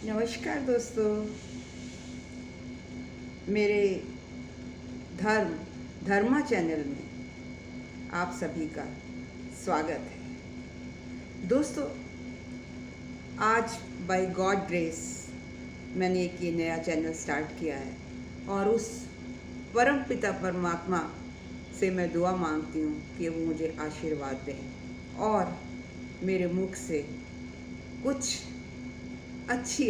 नमस्कार दोस्तों, मेरे धर्मा चैनल में आप सभी का स्वागत है। दोस्तों, आज बाय गॉड ग्रेस मैंने एक ये नया चैनल स्टार्ट किया है और उस परम पिता परमात्मा से मैं दुआ मांगती हूँ कि वो मुझे आशीर्वाद दें और मेरे मुख से कुछ अच्छी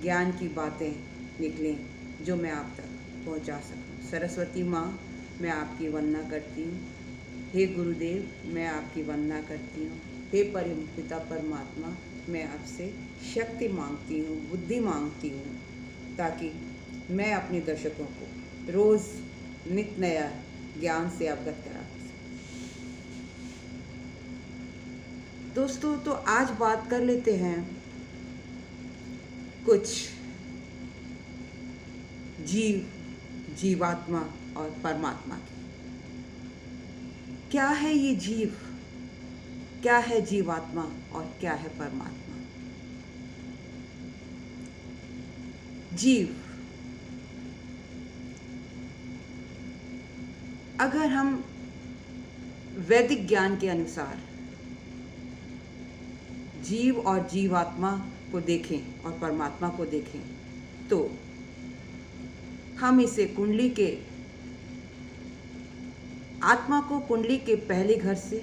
ज्ञान की बातें निकलें जो मैं आप तक पहुंचा सकूं। सरस्वती माँ, मैं आपकी वंदना करती हूँ। हे गुरुदेव, मैं आपकी वंदना करती हूँ। हे परम पिता परमात्मा, मैं आपसे शक्ति मांगती हूँ, बुद्धि मांगती हूँ, ताकि मैं अपने दर्शकों को रोज़ नित नया ज्ञान से अवगत करा सकूं। दोस्तों, तो आज बात कर लेते हैं कुछ जीवात्मा और परमात्मा की। क्या है ये जीव, क्या है जीवात्मा और क्या है परमात्मा? जीव, अगर हम वैदिक ज्ञान के अनुसार जीव और जीवात्मा को देखें और परमात्मा को देखें तो हम इसे कुंडली के आत्मा को कुंडली के पहले घर से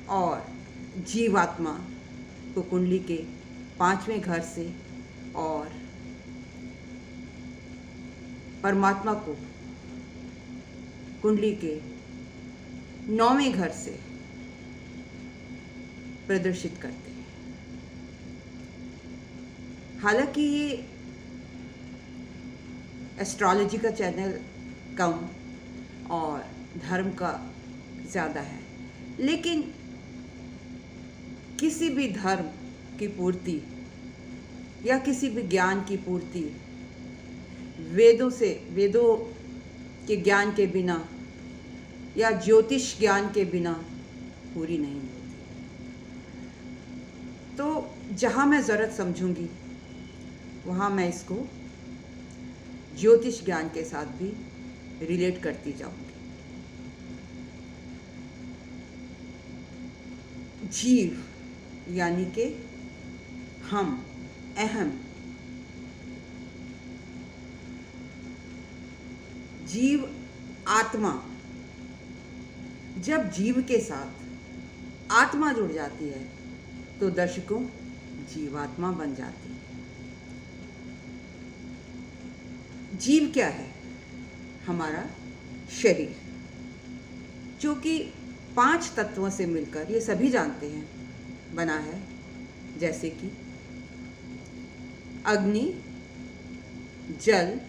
और जीवात्मा को कुंडली के 5वें घर से और परमात्मा को कुंडली के 9वें घर से प्रदर्शित करते हैं। हालांकि ये एस्ट्रोलॉजी का चैनल कम और धर्म का ज़्यादा है, लेकिन किसी भी धर्म की पूर्ति या किसी भी ज्ञान की पूर्ति वेदों के ज्ञान के बिना या ज्योतिष ज्ञान के बिना पूरी नहीं होती। तो जहाँ मैं ज़रूरत समझूंगी वहाँ मैं इसको ज्योतिष ज्ञान के साथ भी रिलेट करती जाऊंगी। जीव यानी कि हम, अहम। जीव आत्मा, जब जीव के साथ आत्मा जुड़ जाती है तो दर्शकों जीवात्मा बन जाती है। जीव क्या है? हमारा शरीर, जो कि 5 तत्वों से मिलकर, ये सभी जानते हैं, बना है, जैसे कि अग्नि, जल,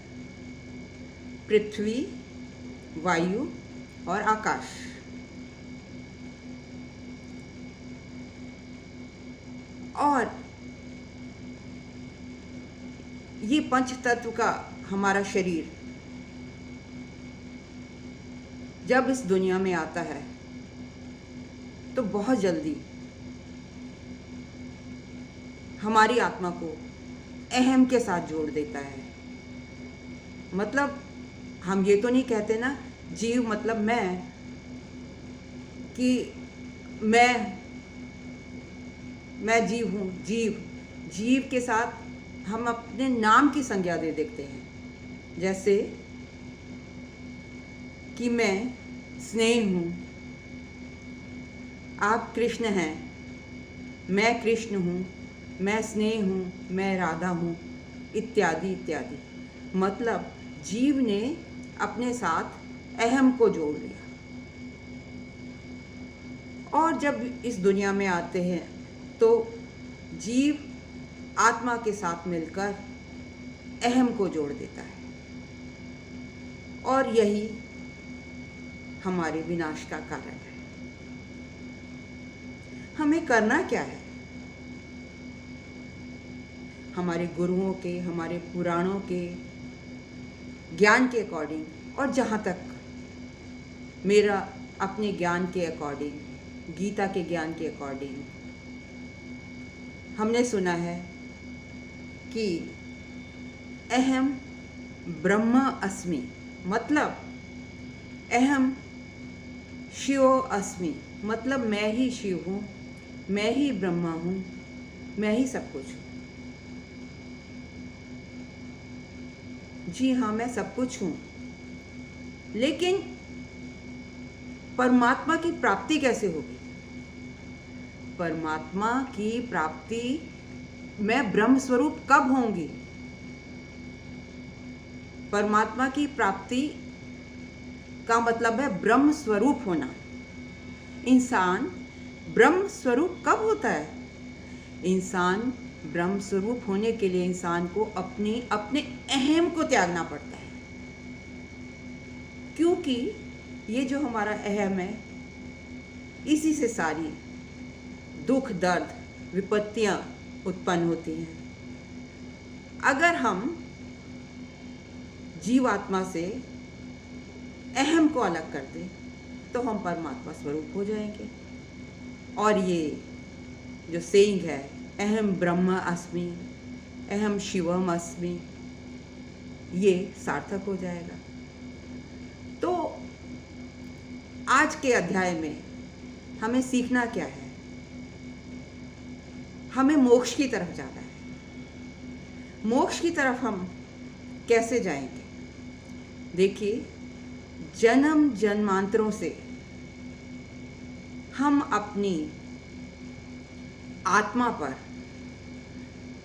पृथ्वी, वायु और आकाश। और ये 5 तत्व का हमारा शरीर जब इस दुनिया में आता है तो बहुत जल्दी हमारी आत्मा को अहम के साथ जोड़ देता है। मतलब हम ये तो नहीं कहते ना, जीव मतलब मैं, कि मैं जीव हूँ। जीव के साथ हम अपने नाम की संज्ञा दे देते हैं, जैसे कि मैं स्नेह हूँ, आप कृष्ण हैं, मैं कृष्ण हूँ, मैं स्नेह हूँ, मैं राधा हूँ, इत्यादि इत्यादि। मतलब जीव ने अपने साथ अहम को जोड़ लिया। और जब इस दुनिया में आते हैं तो जीव आत्मा के साथ मिलकर अहम को जोड़ देता है, और यही हमारे विनाश का कारण है। हमें करना क्या है? हमारे गुरुओं के, हमारे पुराणों के ज्ञान के अकॉर्डिंग, और जहाँ तक मेरा अपने ज्ञान के अकॉर्डिंग, गीता के ज्ञान के अकॉर्डिंग, हमने सुना है कि अहम ब्रह्म अस्मि, मतलब अहम शिवो अस्मि, मतलब मैं ही शिव हूँ, मैं ही ब्रह्मा हूँ, मैं ही सब कुछ हूँ। जी हाँ, मैं सब कुछ हूँ, लेकिन परमात्मा की प्राप्ति कैसे होगी? परमात्मा की प्राप्ति मैं ब्रह्म स्वरूप कब होंगी? परमात्मा की प्राप्ति का मतलब है ब्रह्म स्वरूप होना। इंसान ब्रह्म स्वरूप कब होता है? इंसान ब्रह्म स्वरूप होने के लिए इंसान को अपने अहम को त्यागना पड़ता है, क्योंकि ये जो हमारा अहम है, इसी से सारी दुख दर्द विपत्तियां उत्पन्न होती हैं। अगर हम जीवात्मा से अहम को अलग कर दें तो हम परमात्मा स्वरूप हो जाएंगे। और ये जो सेइंग है, अहम ब्रह्म अस्मि, अहम शिवम अस्मि, ये सार्थक हो जाएगा। तो आज के अध्याय में हमें सीखना क्या है? हमें मोक्ष की तरफ जाना है। मोक्ष की तरफ हम कैसे जाएंगे? देखिए, जन्म जन्मांतरों से हम अपनी आत्मा पर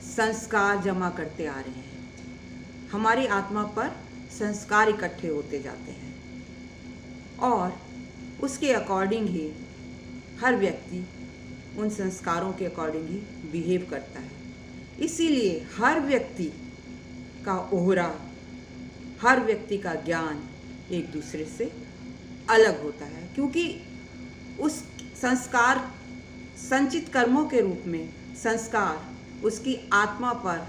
संस्कार जमा करते आ रहे हैं। हमारी आत्मा पर संस्कार इकट्ठे होते जाते हैं और उसके अकॉर्डिंग ही हर व्यक्ति उन संस्कारों के अकॉर्डिंग ही बिहेव करता है। इसीलिए हर व्यक्ति का ओहरा, हर व्यक्ति का ज्ञान एक दूसरे से अलग होता है, क्योंकि उस संस्कार संचित कर्मों के रूप में संस्कार उसकी आत्मा पर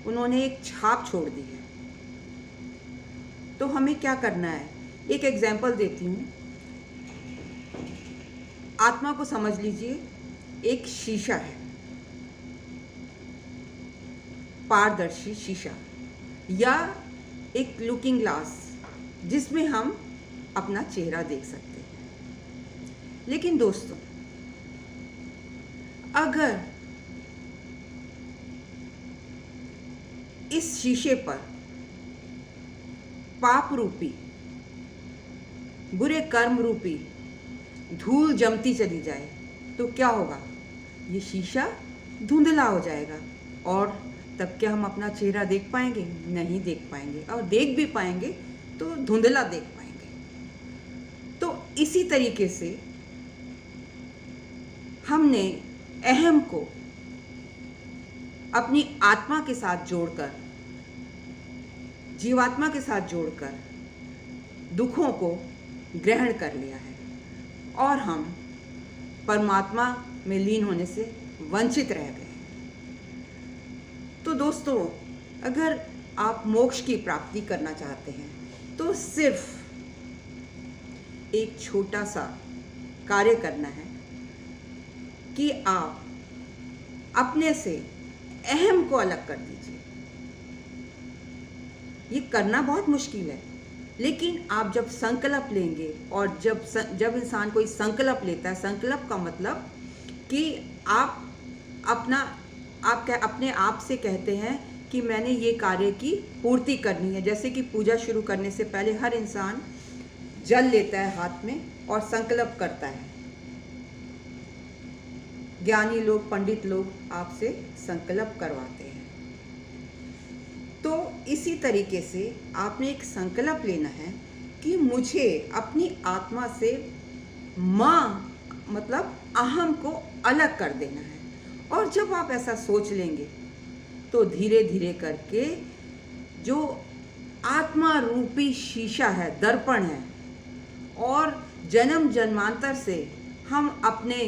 उन्होंने एक छाप छोड़ दी है। तो हमें क्या करना है? एक एग्जाम्पल देती हूँ। आत्मा को समझ लीजिए, एक शीशा है, पारदर्शी शीशा या एक लुकिंग ग्लास, जिसमें हम अपना चेहरा देख सकते हैं। लेकिन दोस्तों, अगर इस शीशे पर पाप रूपी, बुरे कर्म रूपी धूल जमती चली जाए तो क्या होगा? ये शीशा धुंधला हो जाएगा और तब क्या हम अपना चेहरा देख पाएंगे? नहीं देख पाएंगे, और देख भी पाएंगे तो धुंधला देख पाएंगे। तो इसी तरीके से हमने अहम को अपनी आत्मा के साथ जोड़कर, जीवात्मा के साथ जोड़कर दुखों को ग्रहण कर लिया है और हम परमात्मा में लीन होने से वंचित रह गए। तो दोस्तों, अगर आप मोक्ष की प्राप्ति करना चाहते हैं तो सिर्फ एक छोटा सा कार्य करना है कि आप अपने से अहम को अलग कर दीजिए। ये करना बहुत मुश्किल है, लेकिन आप जब संकल्प लेंगे, और जब इंसान कोई संकल्प लेता है, संकल्प का मतलब कि आप अपने आप से कहते हैं कि मैंने ये कार्य की पूर्ति करनी है। जैसे कि पूजा शुरू करने से पहले हर इंसान जल लेता है हाथ में और संकल्प करता है। ज्ञानी लोग, पंडित लोग आपसे संकल्प करवाते हैं। तो इसी तरीके से आपने एक संकल्प लेना है कि मुझे अपनी आत्मा से माँ मतलब अहम को अलग कर देना है। और जब आप ऐसा सोच लेंगे तो धीरे धीरे करके जो आत्मा रूपी शीशा है, दर्पण है, और जन्म जन्मांतर से हम अपने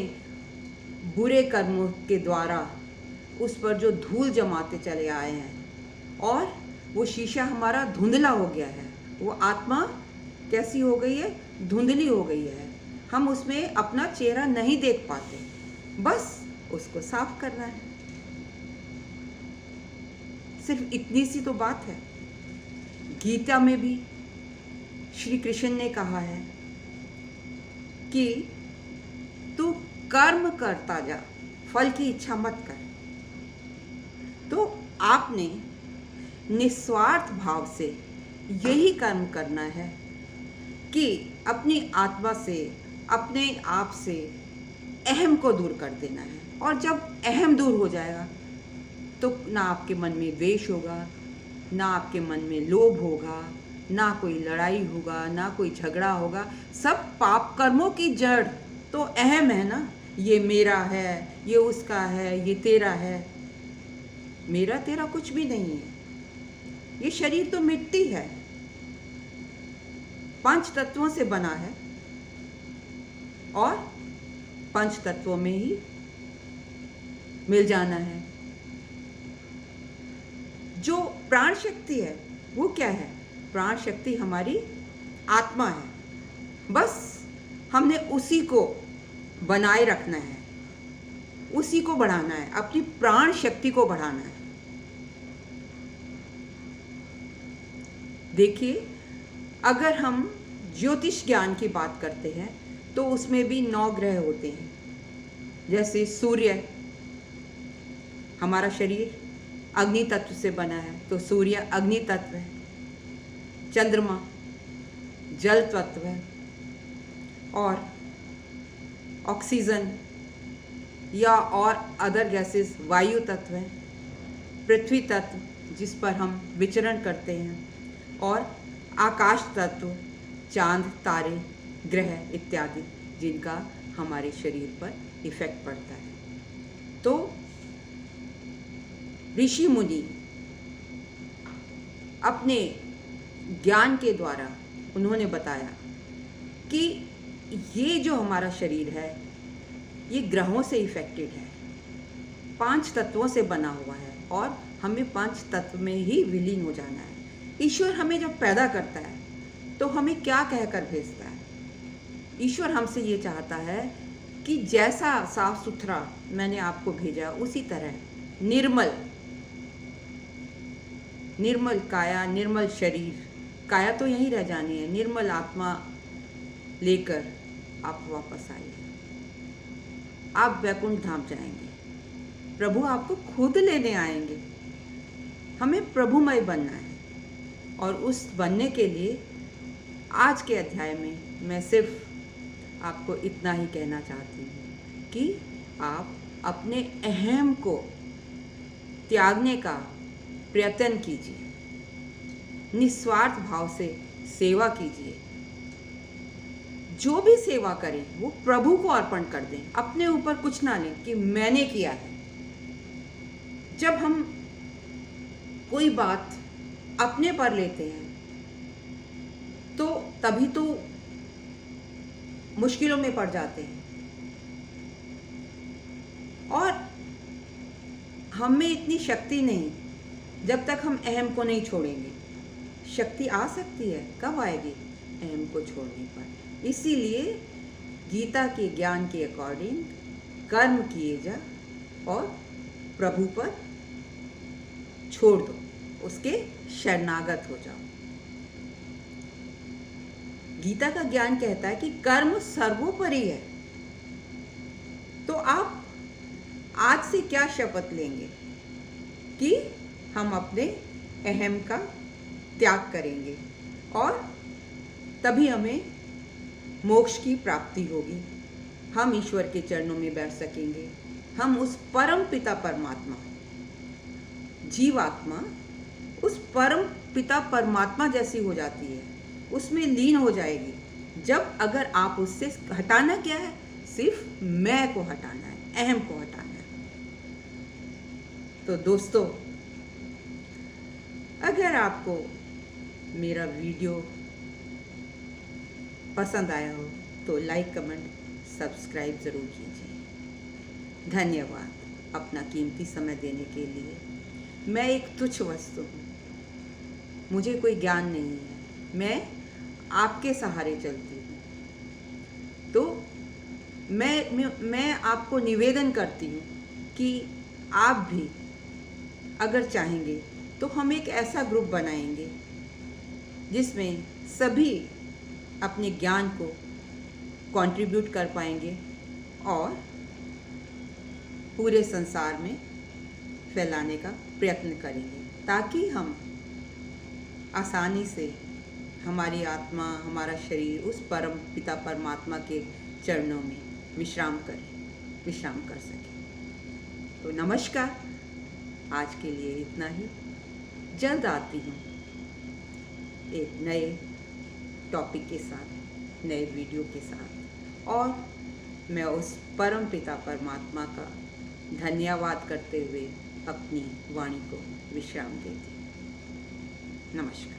बुरे कर्मों के द्वारा उस पर जो धूल जमाते चले आए हैं और वो शीशा हमारा धुंधला हो गया है, वो आत्मा कैसी हो गई है? धुंधली हो गई है। हम उसमें अपना चेहरा नहीं देख पाते। बस उसको साफ करना है। सिर्फ इतनी सी तो बात है। गीता में भी श्री कृष्ण ने कहा है कि तू कर्म करता जा, फल की इच्छा मत कर। तो आपने निस्वार्थ भाव से यही कर्म करना है कि अपनी आत्मा से, अपने आप से अहम को दूर कर देना है। और जब अहम दूर हो जाएगा तो ना आपके मन में द्वेष होगा, ना आपके मन में लोभ होगा, ना कोई लड़ाई होगा, ना कोई झगड़ा होगा। सब पाप कर्मों की जड़ तो अहम है ना। ये मेरा है, ये उसका है, ये तेरा है। मेरा तेरा कुछ भी नहीं है। ये शरीर तो मिट्टी है, 5 तत्वों से बना है और 5 तत्वों में ही मिल जाना है। जो प्राण शक्ति है वो क्या है? प्राण शक्ति हमारी आत्मा है। बस हमने उसी को बनाए रखना है, उसी को बढ़ाना है, अपनी प्राण शक्ति को बढ़ाना है। देखिए, अगर हम ज्योतिष ज्ञान की बात करते हैं तो उसमें भी 9 ग्रह होते हैं। जैसे सूर्य, हमारा शरीर अग्नि तत्व से बना है तो सूर्य अग्नि तत्व है। चंद्रमा जल तत्व है और ऑक्सीजन या और अदर गैसेस वायु तत्व है। पृथ्वी तत्व जिस पर हम विचरण करते हैं और आकाश तत्व चांद, तारे, ग्रह इत्यादि जिनका हमारे शरीर पर इफेक्ट पड़ता है। तो ऋषि मुनि अपने ज्ञान के द्वारा उन्होंने बताया कि ये जो हमारा शरीर है ये ग्रहों से इफेक्टेड है, 5 तत्वों से बना हुआ है और हमें 5 तत्व में ही विलीन हो जाना है। ईश्वर हमें जब पैदा करता है तो हमें क्या कहकर भेजता है? ईश्वर हमसे ये चाहता है कि जैसा साफ सुथरा मैंने आपको भेजा उसी तरह निर्मल काया, निर्मल शरीर, काया तो यहीं रह जानी है, निर्मल आत्मा लेकर आप वापस आइए। आप वैकुंठ धाम जाएंगे, प्रभु आपको खुद लेने आएंगे। हमें प्रभुमय बनना है और उस बनने के लिए आज के अध्याय में मैं सिर्फ आपको इतना ही कहना चाहती हूँ कि आप अपने अहम को त्यागने का प्रयत्न कीजिए, निस्वार्थ भाव से सेवा कीजिए। जो भी सेवा करें वो प्रभु को अर्पण कर दें, अपने ऊपर कुछ ना लें कि मैंने किया है। जब हम कोई बात अपने पर लेते हैं तो तभी तो मुश्किलों में पड़ जाते हैं और हम में इतनी शक्ति नहीं जब तक हम अहम को नहीं छोड़ेंगे। शक्ति आ सकती है, कब आएगी? अहम को छोड़ने पर। इसीलिए गीता के ज्ञान के अकॉर्डिंग कर्म किए जा और प्रभु पर छोड़ दो, उसके शरणागत हो जाओ। गीता का ज्ञान कहता है कि कर्म सर्वोपरि है। तो आप आज से क्या शपथ लेंगे कि हम अपने अहम का त्याग करेंगे और तभी हमें मोक्ष की प्राप्ति होगी। हम ईश्वर के चरणों में बैठ सकेंगे। हम उस परम पिता परमात्मा, जीवात्मा उस परम पिता परमात्मा जैसी हो जाती है, उसमें लीन हो जाएगी। जब अगर आप उससे हटाना क्या है? सिर्फ मैं को हटाना है, अहम को हटाना है। तो दोस्तों, अगर आपको मेरा वीडियो पसंद आया हो तो लाइक, कमेंट, सब्सक्राइब ज़रूर कीजिए। धन्यवाद अपना कीमती समय देने के लिए। मैं एक तुच्छ वस्तु हूँ, मुझे कोई ज्ञान नहीं है, मैं आपके सहारे चलती हूँ। तो मैं आपको निवेदन करती हूँ कि आप भी अगर चाहेंगे तो हम एक ऐसा ग्रुप बनाएंगे जिसमें सभी अपने ज्ञान को कंट्रीब्यूट कर पाएंगे और पूरे संसार में फैलाने का प्रयत्न करेंगे, ताकि हम आसानी से हमारी आत्मा, हमारा शरीर उस परम पिता परमात्मा के चरणों में विश्राम कर सके। तो नमस्कार, आज के लिए इतना ही। जल्द आती हूँ एक नए टॉपिक के साथ, नए वीडियो के साथ, और मैं उस परम पिता परमात्मा का धन्यवाद करते हुए अपनी वाणी को विश्राम देती हूँ। नमस्कार।